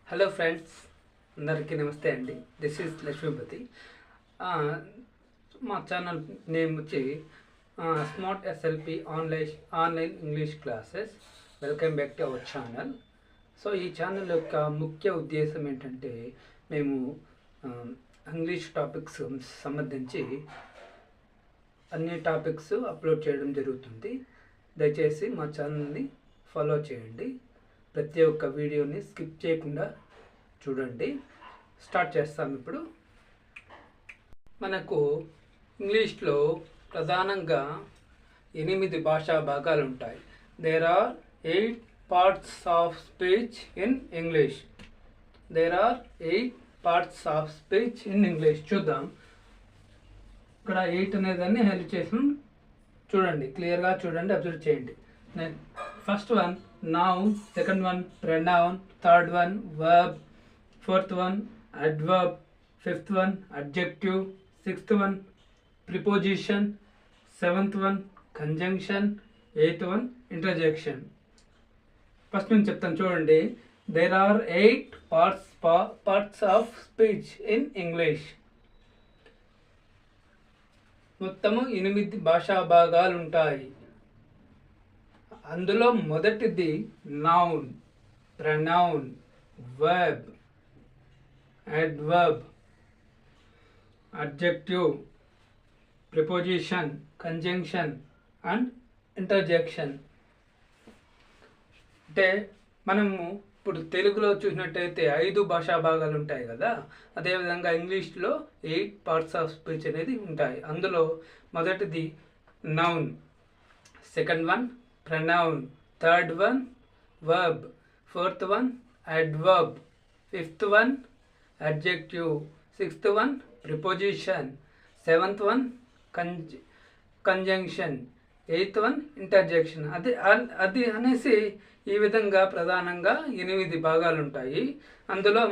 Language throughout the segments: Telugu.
హలో ఫ్రెండ్స్, అందరికీ నమస్తే అండి. This is Lakshmipathi. మా ఛానల్ నేమ్ వచ్చి smart SLP online English classes. Welcome back to our channel. So ఈ ఛానల్ యొక్క ముఖ్య ఉద్దేశం ఏంటంటే మేము ఇంగ్లీష్ టాపిక్స్ సంబంధించి అన్ని టాపిక్స్ అప్లోడ్ చేయడం జరుగుతుంది. దయచేసి మా ఛానల్ని ఫాలో చేయండి. ప్రతి ఒక్క వీడియోని స్కిప్ చేయకుండా చూడండి. స్టార్ట్ చేస్తాం. ఇప్పుడు మనకు ఇంగ్లీష్లో ప్రధానంగా 8 భాషా భాగాలు ఉంటాయి. There are 8 parts of speech in English. చూద్దాం. ఇక్కడ 8 అనేదాన్ని హైలైట్ చేసి చూడండి, క్లియర్గా చూడండి, అబ్జర్వ్ చేయండి. First one noun, second one pronoun, third one verb, fourth one adverb, fifth one adjective, sixth one preposition, seventh one conjunction, eighth one interjection. First నేను చెప్తాను చూడండి. There are 8 parts of speech in English. మొత్తము 8 భాషా భాగాలు ఉంటాయి. అందులో మొదటిది noun, pronoun, verb, adverb, adjective, preposition, conjunction and interjection. అంటే మనము ఇప్పుడు తెలుగులో చూసినట్టయితే 5 భాషా భాగాలు ఉంటాయి కదా, అదేవిధంగా ఇంగ్లీష్లో 8 పార్ట్స్ ఆఫ్ స్పీచ్ అనేది ఉంటాయి. అందులో మొదటిది noun, second one pronoun, third one verb, fourth one adverb, fifth one adjective, sixth one preposition, seventh one conjunction, eighth one interjection. అది అనేసి ఈ విధంగా ప్రధానంగా 8 భాగాలు ఉంటాయి. అందులో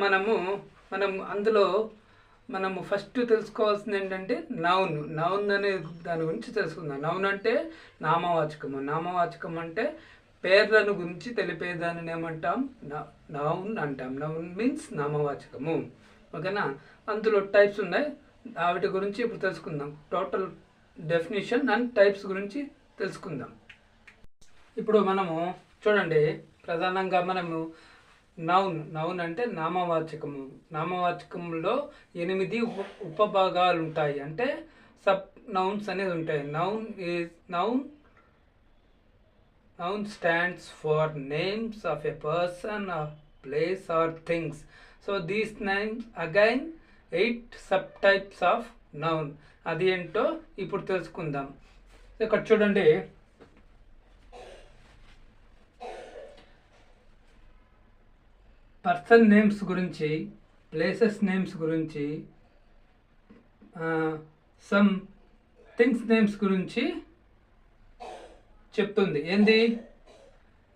మనము ఫస్ట్ తెలుసుకోవాల్సింది ఏంటంటే నౌన్ అనే దాని గురించి తెలుసుకుందాం. నౌన్ అంటే నామవాచకం అంటే పేర్లను గురించి తెలిపేదాన్ని ఏమంటాం? నౌన్ అంటాం. నౌన్ మీన్స్ నామవాచకము. ఓకేనా? అందులో టైప్స్ ఉన్నాయి, వాటి గురించి ఇప్పుడు తెలుసుకుందాం. టోటల్ డెఫినేషన్ అండ్ టైప్స్ గురించి తెలుసుకుందాం. ఇప్పుడు మనము చూడండి, ప్రధానంగా మనము నౌన్ అంటే నామవాచకంలో 8 ఉపభాగాలు ఉంటాయి. అంటే సబ్ నౌన్స్ అనేది ఉంటాయి. Noun stands for names of a person, of place or things. So these names again 8 sub types of noun. అది ఏంటో ఇప్పుడు తెలుసుకుందాం. ఇక్కడ చూడండి, పర్సన్ నేమ్స్ గురించి, ప్లేసెస్ నేమ్స్ గురించి, సమ్ థింగ్స్ నేమ్స్ గురించి చెప్తుంది. ఏంది?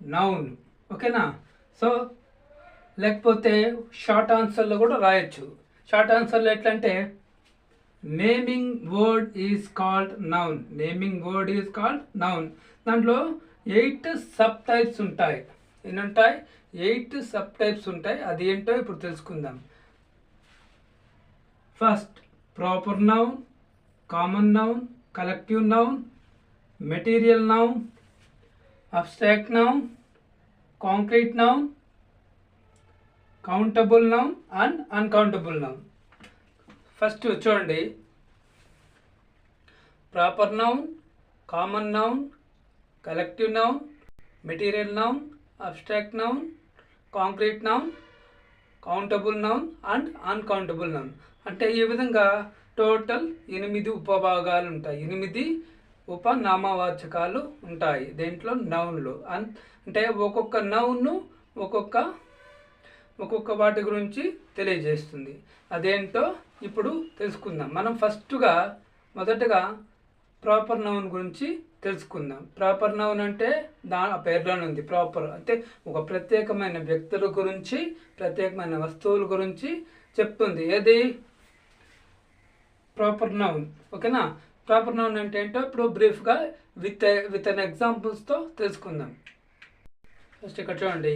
నౌన్. ఓకేనా? సో లేకపోతే షార్ట్ ఆన్సర్లో కూడా రాయొచ్చు. షార్ట్ ఆన్సర్లో ఎట్లంటే naming word is called noun. దాంట్లో 8 సబ్ టైప్స్ ఉంటాయి. ఎన్ని ఉంటాయి? 8 సబ్ టైప్స్ ఉంటాయి. అది ఏంటో ఇప్పుడు తెలుసుకుందాం. First proper noun, common noun, collective noun, material noun, abstract noun, concrete noun, countable noun and uncountable noun. First చూడండి, proper noun, common noun, collective noun, material noun, abstract noun, concrete noun, countable noun and uncountable noun. అంటే ఈ విధంగా టోటల్ 8 ఉపభాగాలు ఉంటాయి. 8 ఉపనామవాచకాలు ఉంటాయి దేంట్లో, నౌన్లో. అంటే ఒక్కొక్క నౌన్ ఒక్కొక్క వాటి గురించి తెలియజేస్తుంది. అదేంటో ఇప్పుడు తెలుసుకుందాం. మనం మొదటగా ప్రాపర్ నౌన్ గురించి తెలుసుకుందాం. ప్రాపర్ నౌన్ అంటే పేర్లోనే ఉంది. ప్రాపర్ అంటే ఒక ప్రత్యేకమైన వ్యక్తుల గురించి, ప్రత్యేకమైన వస్తువుల గురించి చెప్తుంది. ఏది? Proper noun. ఓకేనా? ప్రాపర్ నౌన్ అంటే ఏంటో ఇప్పుడు బ్రీఫ్గా విత్ అన్ ఎగ్జాంపుల్స్తో తెలుసుకుందాం. ఫస్ట్ ఇక్కడ చూడండి,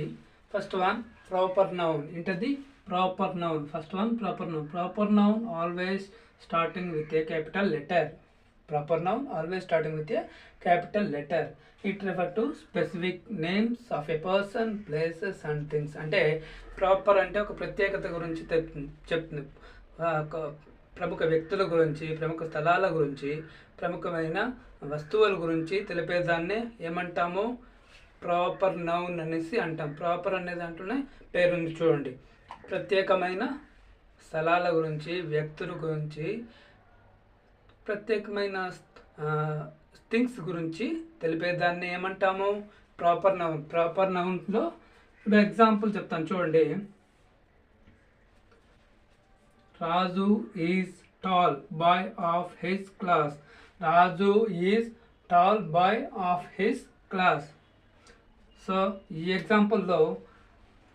ఫస్ట్ వన్ ప్రాపర్ నౌన్. ఏంటది? Proper noun. First one proper noun. Proper noun always starting with a capital letter. Proper noun always starting with a capital letter. It refers to specific names of a person, places and things. అంటే ప్రాపర్ అంటే ఒక ప్రత్యేకత గురించి చెప్తుంది. ప్రముఖ వ్యక్తుల గురించి, ప్రముఖ స్థలాల గురించి, ప్రముఖమైన వస్తువుల గురించి తెలిపేదాన్నే ఏమంటాము? ప్రాపర్ నౌన్ అనేసి అంటాం. ప్రాపర్ అనే దాంట్లోనే పేరుంది చూడండి. ప్రత్యేకమైన స్థలాల గురించి, వ్యక్తుల గురించి, ప్రత్యేకమైన థింగ్స్ గురించి తెలిపేదాన్ని ఏమంటాము? Proper noun. ప్రాపర్ నౌన్లో ఇప్పుడు ఎగ్జాంపుల్ చెప్తాను చూడండి. Raju is tall boy of his class. Raju is tall boy of his class. So ఈ ఎగ్జాంపుల్లో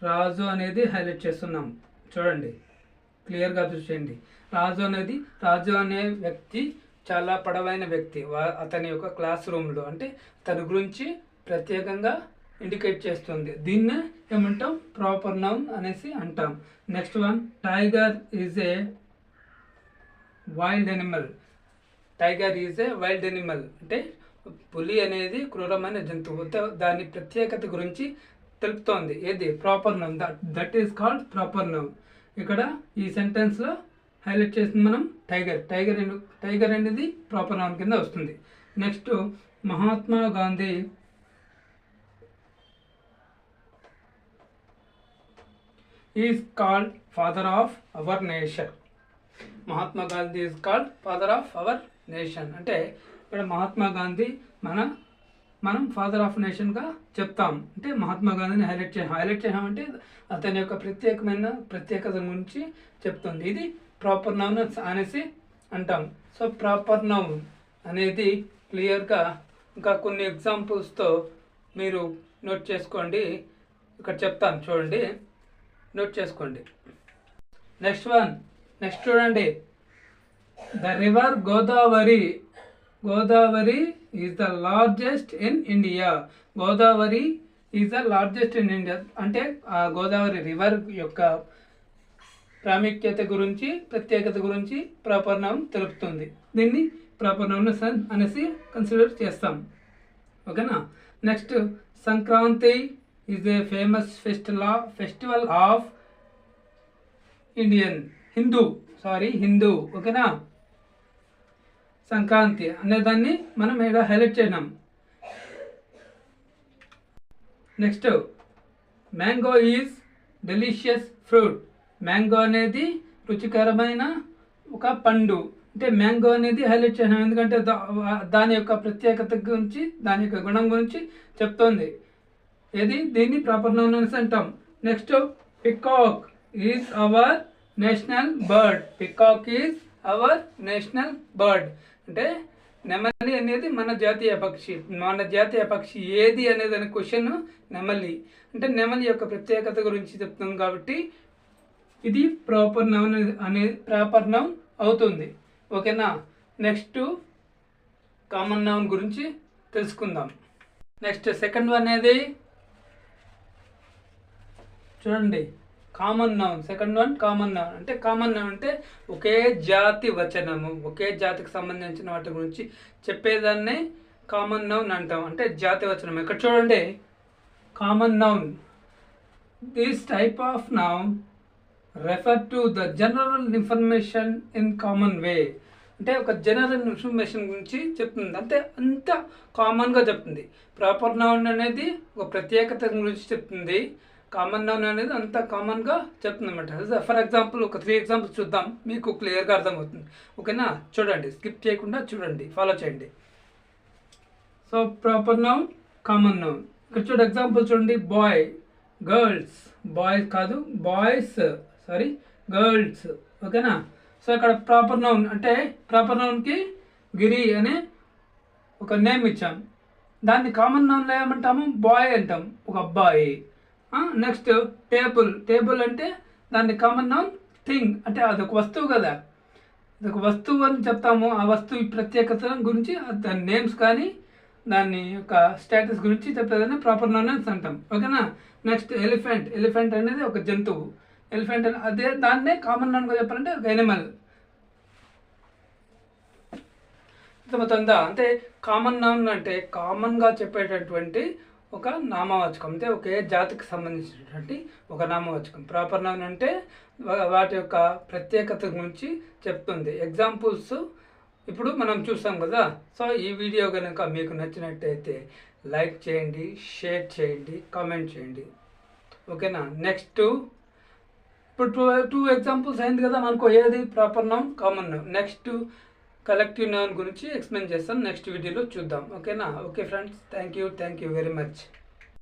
రాజు అనేది హైలైట్ చేస్తున్నాం చూడండి, క్లియర్గా అబ్జర్వ్ చేయండి. రాజు అనే వ్యక్తి చాలా పొడవైన వ్యక్తి. అతని యొక్క క్లాస్ రూమ్లో అంటే తన గురించి ప్రత్యేకంగా ఇండికేట్ చేస్తుంది. దీన్నే ఏమంటాం? ప్రాపర్ నౌన్ అనేసి అంటాం. Next one, tiger is a wild Animal. Tiger is a wild Animal అంటే పులి అనేది క్రూరమైన జంతువు. దాని ప్రత్యేకత గురించి తెలుపుతోంది. ఏది? Proper noun. That is called proper noun. ఇక్కడ ఈ సెంటెన్స్లో హైలైట్ చేస్తుంది మనం టైగర్. టైగర్ అనేది ప్రాపర్ నౌన్ కింద వస్తుంది. Next, Mahatma Gandhi is called father of our nation. Mahatma Gandhi is called father of our nation అంటే ఇక్కడ మహాత్మా గాంధీ మనం ఫాదర్ ఆఫ్ నేషన్గా చెప్తాం. అంటే మహాత్మా గాంధీని హైలైట్ చేసామంటే అతని యొక్క ప్రత్యేకత గురించి చెప్తుంది. ఇది ప్రాపర్ నౌన్ అనేసి అంటాం. సో ప్రాపర్ నౌన్ అనేది క్లియర్గా ఇంకా కొన్ని ఎగ్జాంపుల్స్తో మీరు నోట్ చేసుకోండి. ఇక్కడ చెప్తాను చూడండి, నోట్ చేసుకోండి. నెక్స్ట్ చూడండి. The river Godavari is the largest in India. Godavari is the largest in India అంటే ఆ గోదావరి రివర్ యొక్క ప్రాముఖ్యత గురించి, ప్రత్యేకత గురించి ప్రాపర్ నౌన్ తెలుపుతుంది. దీన్ని ప్రాపర్ నౌన్ అనేసి కన్సిడర్ చేస్తాం. ఓకేనా? Next, Sankranti is a famous festival of Hindu. ఓకేనా? సంక్రాంతి అనేదాన్ని మనం ఇక్కడ హైలైట్ చేసినాం. Next, mango is delicious fruit. Mango అనేది రుచికరమైన ఒక పండు. అంటే మ్యాంగో అనేది హైలైట్ చేసినాం ఎందుకంటే దాని యొక్క ప్రత్యేకత గురించి, దాని యొక్క గుణం గురించి చెప్తోంది. దీన్ని ప్రాపర్ నౌన్ అనేసి అంటాం. Next, peacock is our national bird. Peacock is our national bird అంటే నెమలి అనేది మన జాతీయ పక్షి. ఏది అనేది అనే క్వశ్చన్ నెమలి అంటే నెమలి యొక్క ప్రత్యేకత గురించి చెప్తుంది కాబట్టి ఇది ప్రాపర్ నౌన్ అవుతుంది. ఓకేనా? నెక్స్ట్, కామన్ నౌన్ గురించి తెలుసుకుందాం. నెక్స్ట్ సెకండ్ వన్ అనేది చూడండి, common noun. Second one common noun అంటే ఒకే జాతి వచనము, ఒకే జాతికి సంబంధించిన వాటి గురించి చెప్పేదాన్నే కామన్ నౌన్ అంటాం. అంటే జాతి వచనం. ఇక్కడ చూడండి, common noun. This type of noun refer to the general information in common వే. అంటే ఒక జనరల్ ఇన్ఫర్మేషన్ గురించి చెప్తుంది. అంటే అంత కామన్గా చెప్తుంది. ప్రాపర్ నౌన్ అనేది ఒక ప్రత్యేకత గురించి చెప్తుంది. కామన్ నౌన్ అనేది అంత కామన్గా చెప్తుంది అనమాట. ఫర్ ఎగ్జాంపుల్ ఒక 3 ఎగ్జాంపుల్స్ చూద్దాం, మీకు క్లియర్గా అర్థమవుతుంది. ఓకేనా? చూడండి, స్కిప్ చేయకుండా చూడండి, ఫాలో చేయండి. So proper noun, common noun. ఇక్కడ చూడండి ఎగ్జాంపుల్ చూడండి. Boy, girls. బాయ్స్ కాదు, గర్ల్స్. ఓకేనా? సో ఇక్కడ ప్రాపర్ నౌన్ అంటే ప్రాపర్ నౌన్కి గిరి అనే ఒక నేమ్ ఇచ్చాం. దాన్ని కామన్ నౌన్లో ఏమంటాము? బాయ్ అంటాం, ఒక అబ్బాయి. నెక్స్ట్, టేబుల్ అంటే దాన్ని కామన్ నౌన్ థింగ్ అంటే అదొక వస్తువు కదా, అదొక వస్తువు అని చెప్తాము. ఆ వస్తువు ప్రత్యేకత గురించి దాని నేమ్స్ కానీ దాని యొక్క స్టేటస్ గురించి చెప్తుందని ప్రాపర్ నౌన్స్ అంటాం. ఓకేనా. Next elephant. ఎలిఫెంట్ అనేది ఒక జంతువు. ఎలిఫెంట్ అదే దాన్నే కామన్ నౌన్గా చెప్పాలంటే ఒక ఎనిమల్. అర్థమవుతుందా? అంటే కామన్ నౌన్ అంటే కామన్గా చెప్పేటటువంటి ఒక నామవాచకం, అంటే ఒకే జాతికి సంబంధించినటువంటి ఒక నామవాచకం. ప్రాపర్ నౌన్ అంటే వాటి యొక్క ప్రత్యేకత గురించి చెప్తుంది. ఎగ్జాంపుల్స్ ఇప్పుడు మనం చూసాం కదా. సో ఈ వీడియో కనుక మీకు నచ్చినట్టయితే లైక్ చేయండి, షేర్ చేయండి, కామెంట్ చేయండి. ఓకేనా. నెక్స్ట్ ఇప్పుడు టూ ఎగ్జాంపుల్స్ అయింది కదా మనకు. ఏది proper noun, common noun. Next collective noun గురించి ఎక్స్ప్లెయిన్ చేస్తాను నెక్స్ట్ వీడియోలో చూద్దాం. ఓకేనా. Okay friends, thank you very much.